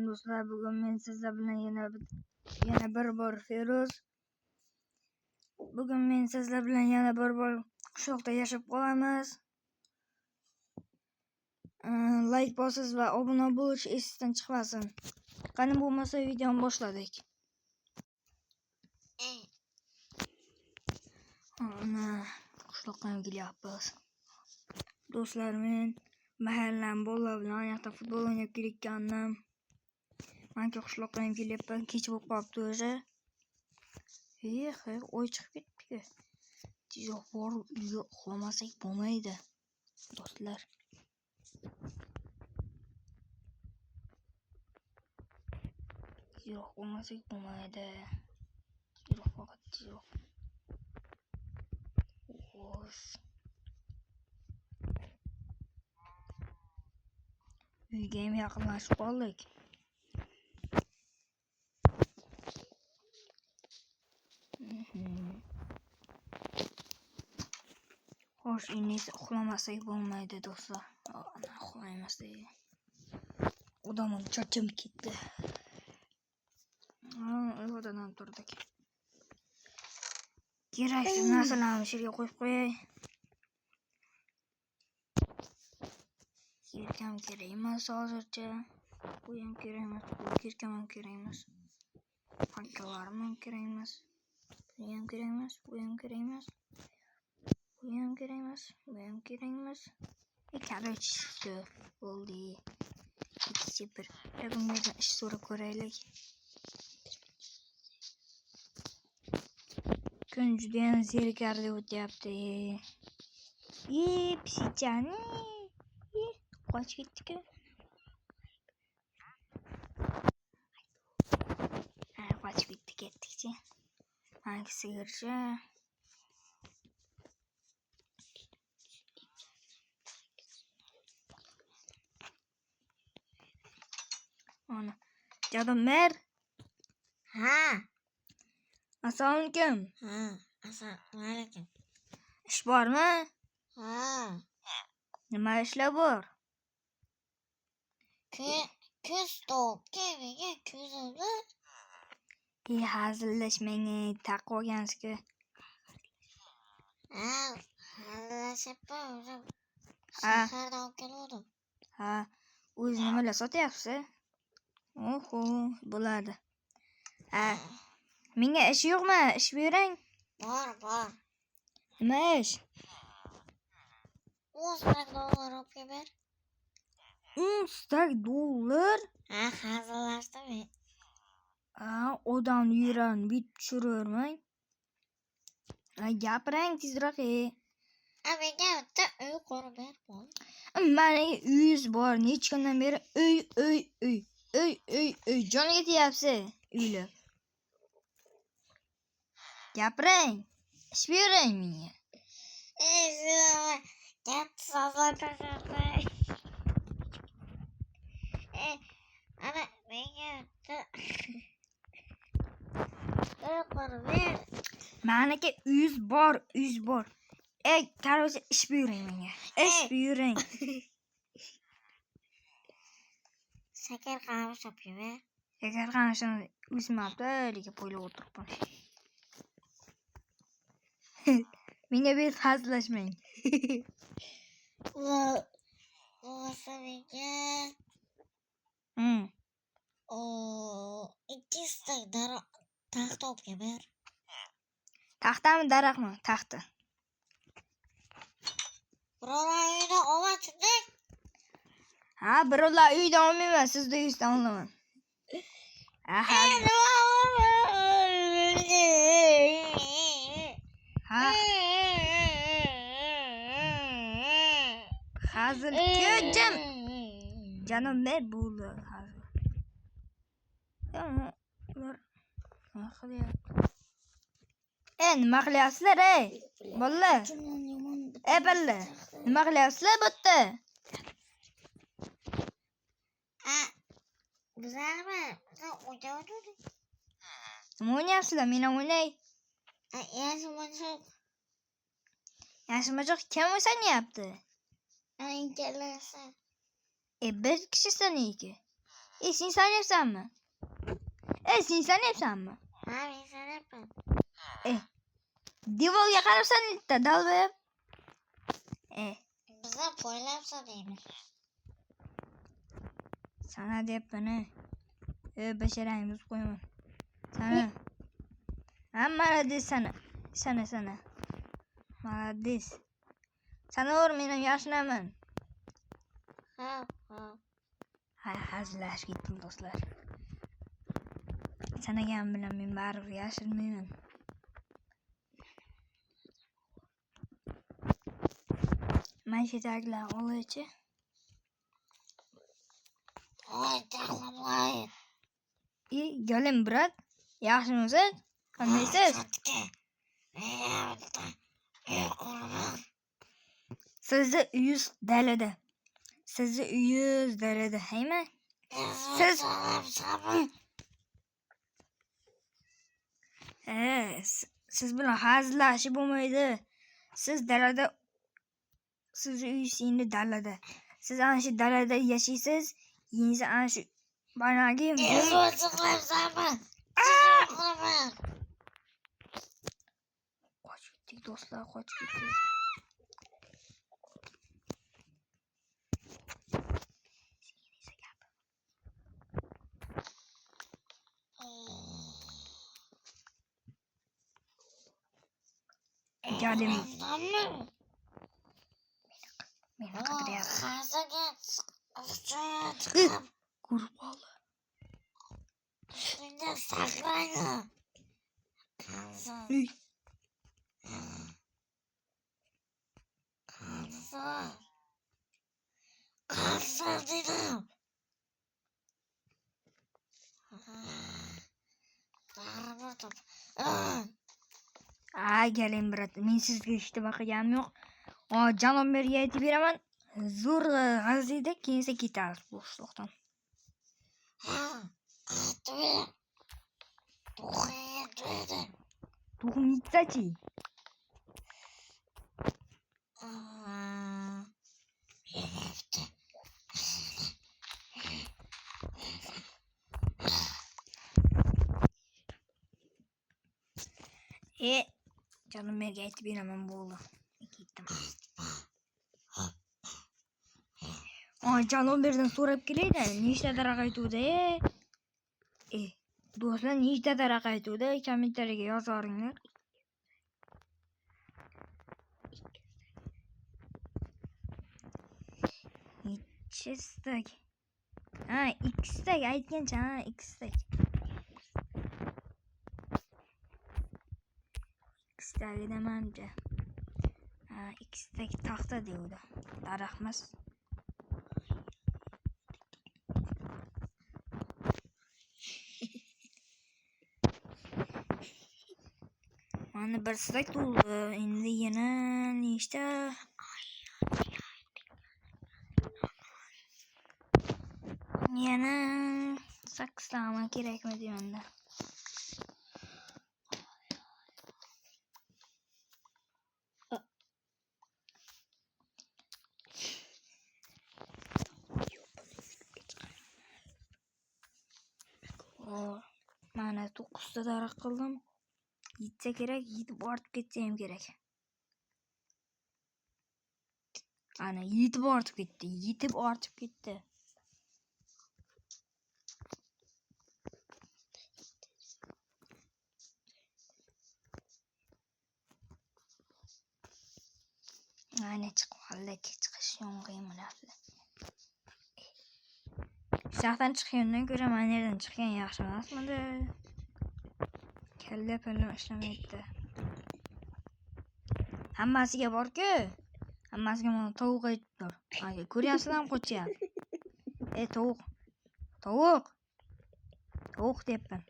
Do'stlar, bugun men sizlar bilan yana bir bor Feruz. Bugun men sizlar bilan yana bir bor qishloqda yashab qolamiz. Like bosasiz va obuna bo'lish esingizdan chiqmasin. Qani bo'lmasa videoni boshladik. Ana qishloqqa ham kelyapmiz. Do'stlar, men mahallam bolalar bilan yoqda futbol o'ynab kelayotgandim. Manki qishloqqa ham kelyapman, kech bo'lib qolibdi o'zi. Xeyr, oy chiqib ketdi. Tezroq borib uyga uxlamasak bo'lmaydi, do'stlar. Tezroq uxlamasak bo'lmaydi. Tezroq. Xo'sh. Uyga ham yaqinlashib qoldik. Xo'sh, endi uxlamasak bo'lmaydi, do'stlar. Ana uxlaymiz. Odamim charchab ketdi. Uyqudan ham turdik. Keraksiz narsalarni shu yerga qo'yib qo'yay. Kirkam kerak emas hozircha. Bu ham kerak emas, bu kirkam ham kerak emas. Pankalarim ham kerak emas. Bu ham kerak emas, bu ham kerak emas. Bu ham kerak emas, bu ham kerak emas. Короче, все bo'ldi. Ikkinchi bir bunga ish so'rab ko'raylik. Kun juda ham zerikarli o'tyapti. Psichani. Qochib ketdi-ku. Qochib ketdik-chi. Hangi sigirchi? Ana, Jadomir. Ha. Assalomu alaykum. Ha, assalomu alaykum. Ish bormi? Ha. Nima ishlar bor? Kuz to'pga kuzda. Hazillashmang, taqvogansiz-ku. Ha, hazillashib shahardan olib keldim. Ha, o'zi nimalar sotyapsiz? Oho, bo'ladi. Menga ish yo'qmi? Ish bering. Bor. Nima ish? $10 olib ber. $10? Ha, hazillashdim. Odamni yuran bitib tushiravermang. Gapiring tezroq. Menga bitta uy qurib ber. Mana uyingiz bor. Necha kundan beri uy. Joniga tegapsiz uylab. Gapiring. Ish bering menga. Gap sozlashtirmay. Ana menga bitta uy qurib ber. Maniki uyingiz bor. Короче, ish buyuring menga. Ish buyuring. Shakar qamish olib ber. Shakar qamishini o'smabdi, lekin poylab o'tiribman. Menga bir hazillashmang. Bo'lsa menga 200 taxt olib ber. Taxtami, daraxtmi? Taxti. Birovlar uyda olmachidik. Ha, birovlar uyda olmayman, sizda uyingizdan olaman. Hazil ko'jim. Janom ber bo'ldi hazil. Nima qilyapsizlar, bolalar? Bolalar, nima qilyapsizlar bu yerda? Bizlarmi? Sen o'ynayotgandik. Nima o'ynayapsizlar? Men ham o'ynay. Yashmachoq kim o'ynayapti? Ikkalasi. Bir kishi saniki. Sen sanıyorsan sen sanıyorsan mı? Ha ben sana yapayım. Divolga qarabsan bitta dalba. Bize poylamsa deymiz. Sana deyapman. Basharangni qo'yaman. Sana. Malades sana. Sana. Malades. Sana men yaxshiman. Ha. Hazillashib ketdim do'stlar. Sanagan bilan men baribir yashirmayman. Mayshetaglar olachi. Oy taxlamay. Galim brat. Yaxshimisiz? Qandaysiz? Sizni uyingiz dalada. Haymi? Siz bilan hazillashib bo'lmaydi. Siz dalada, sizni uyingiz endi dalada. Siz ana shu dalada yashaysiz. Uyingiz ana shu banagi qochib ketdik do'stlar, qochib ketdik. Gadim. Meni qidiryapti. Kurbola. Shunda saqlaydi. Qansa dedim. Galing brat. Men sizga ishtiba qilganim yo'q. Janob merga aytib beraman. Zo'rg'a g'azida keyin ketasiz bo'shliqdan. Tuxum yitsachi. Janob merga aytib beraman bo'ldi. Ketdim. Janob merdan so'rab kelaydi. Nechta daraxt aytuvdi? Do'stlar, nechta daraxt aytuvdi? Kommentariyaga yozaringlar. Ikkistak. Ikkistak aytgancha, ikkistak. Ikkistakida manimcha. Ikkistak taxta deydi. Daraxtmas. Mana bir stak to'ldi. Endi yana nechta? Yana 8 tama kerakmi deymanda. Mana 9 ta daraxt qildim. Yetsa kerak, yetib ortib ketsa ham kerak. Ana yetib ortib ketdi. Ana chiqmadi, chiqish yomg'iymi? Shaxdan chiqqandan ko'ra mana yerdan chiqqan yaxshi emasmidi? Kalla pullim ishlamayapti. Hammasiga bor-ku. Hammasiga mana tovuq aytdilar. Ko'ryapsizlarmi qochyapti? Tovuq deyapman.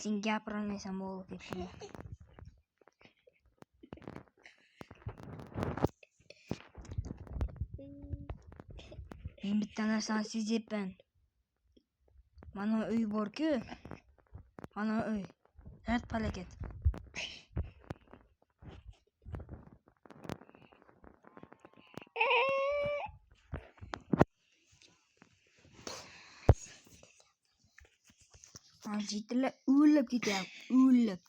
Sen gapirolmaysan bo'ldi ketdim. Men bitta narsani sezyapman. Mana uy bor-ku. Mana uy. Rat palakat. Jitlar o'lib ketyapti, o'lib.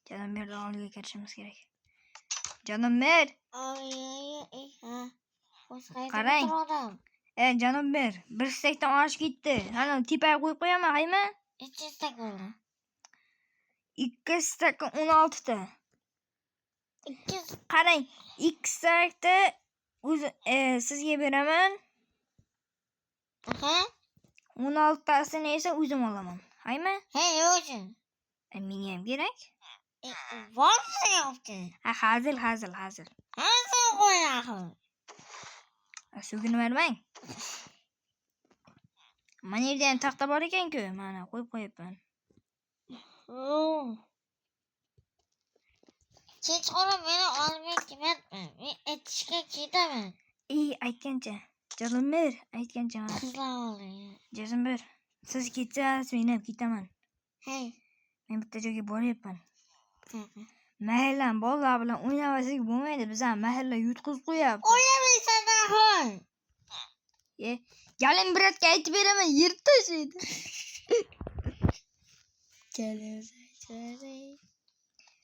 Canım bir dalga geçirmemiz gerek. Canım bir. Qarang. Canım bir stekdan osh ketdi. Ana tepaga qo'yib qo'yaman, haymi? 2 stek bo'ldi. 2 stekdan 16 ta. Qarang, 2 stekda sizga beraman. Aha. 16 tasini esa o'zim olaman. Haymi? Hey, o'zing. Menga ham kerak. Bormi yaptı? Hazil. Hazır qo'yaqim. Sugini bermang. Mana yerda ham taxta bor ekan-ku. Mana qo'yib qo'yibman. Kechqurun meni olmay ketma. Men etishga ketaman. Aytgancha. Jalomir, aytgancha. Qizlar oling. Jalomir, siz ketasiz, men ham ketaman. Hey. Men bitta joyga boryapman. Mahallam bolalar bilan o'ynamasak bo'lmaydi. Biz ham mahalla yutqizib qo'yapti. O'ynamaysan ahol. Galim biratga aytib beraman, yer tashlaydi.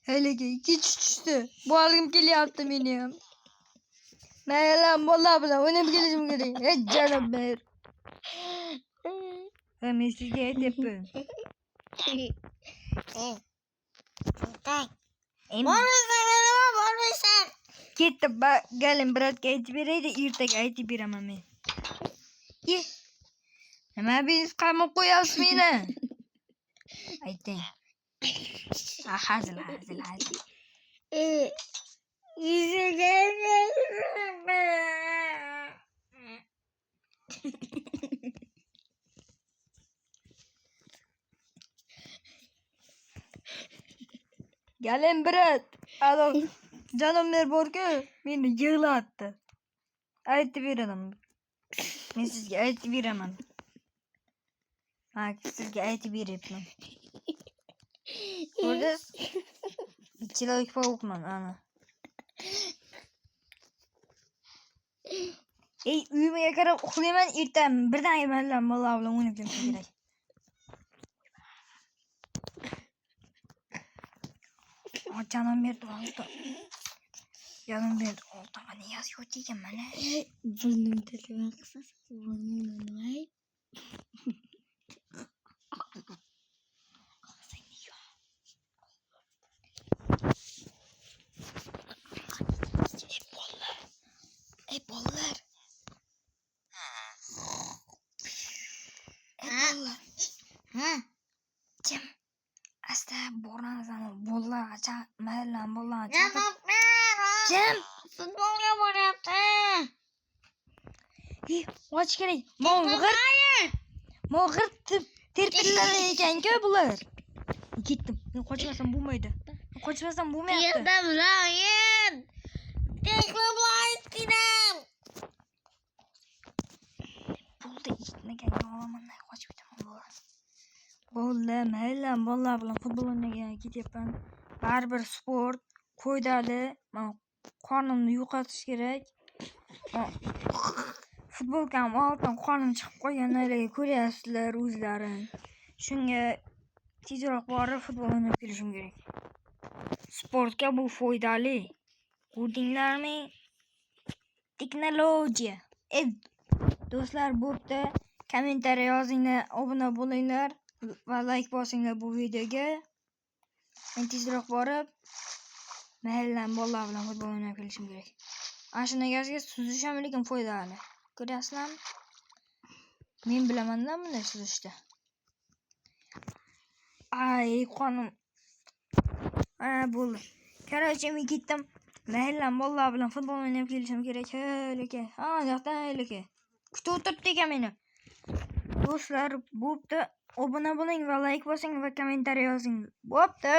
Haliga kech tushdi. Bolim kelyapti meni ham. Mahallam bolalar bilan o'ynab kelishim kerak. Jonim ber. Men sizga aytyapman. Bormaysan. Ketdi, galim biratga aytib beraydi, ertaga aytib beraman men. Nima biz qamab qo'yasiz meni? Ayting. Hazil. Galim birat. Canımlar borku meni yig'latdi. Aytib beraman. Men sizga aytib beraman. Sizga aytib beryapman. Ko'rdingiz? Человек паукman ana. Uyimga qarab uxlayman, ertam birdan mahalla bolalar bilan o'ynab kelishim kerak. Canım berdi oldu. Canım berdi oldu. Mana yazıyor degan mana. Burnimda nima qilsiz? Burnimda nima? Bollar. Kim? Asta boransan bollar acha mahallam bollar acha. Kim? Futbolga boryapti. Och kerak. Mog'ir terpillar ekan-ku bular. Ketdim. Men qochmasam bo'lmaydi. Qochmasam bo'lmayapti. Yerda bilayin. Teklablayt kinam. Bo'ldi, ishmagan olaman, qochib ketaman. Bo'ldi, mahallam bolalar bilan futbol o'ynashga ketyapman. Baribir sport foydali. Men qornimni yo'qotish kerak. Futbolkam oltin qornim chiqib qolganlarga ko'ryapsizlar o'zlaring. Shunga tezroq borib futbol o'ynab kelishim kerak. Sportga bu foydali. Ko'rdinglarmi? Texnologiya. Do'stlar, bo'pti. Kommentariy yozinglar, obuna bo'linglar va like bosinglar bu videoga. Men tezroq borib mahallam bolalar bilan futbol o'ynab kelishim kerak. Ana shunaqasiga suzish ham lekin foydali. Ko'ryapsizlarmi? Men bilaman-da bunday suzishda. Qonim. Bo'ldi. Короче, men ketdim. Mahallam bolalar bilan futbol o'ynab kelishim kerak. Halika. Yoqdan halika. Kutib o'tiribdi ekan meni. Do'stlar, bo'pti. Obuna bo'ling va like bosing va kommentariy yozing. Bo'pti.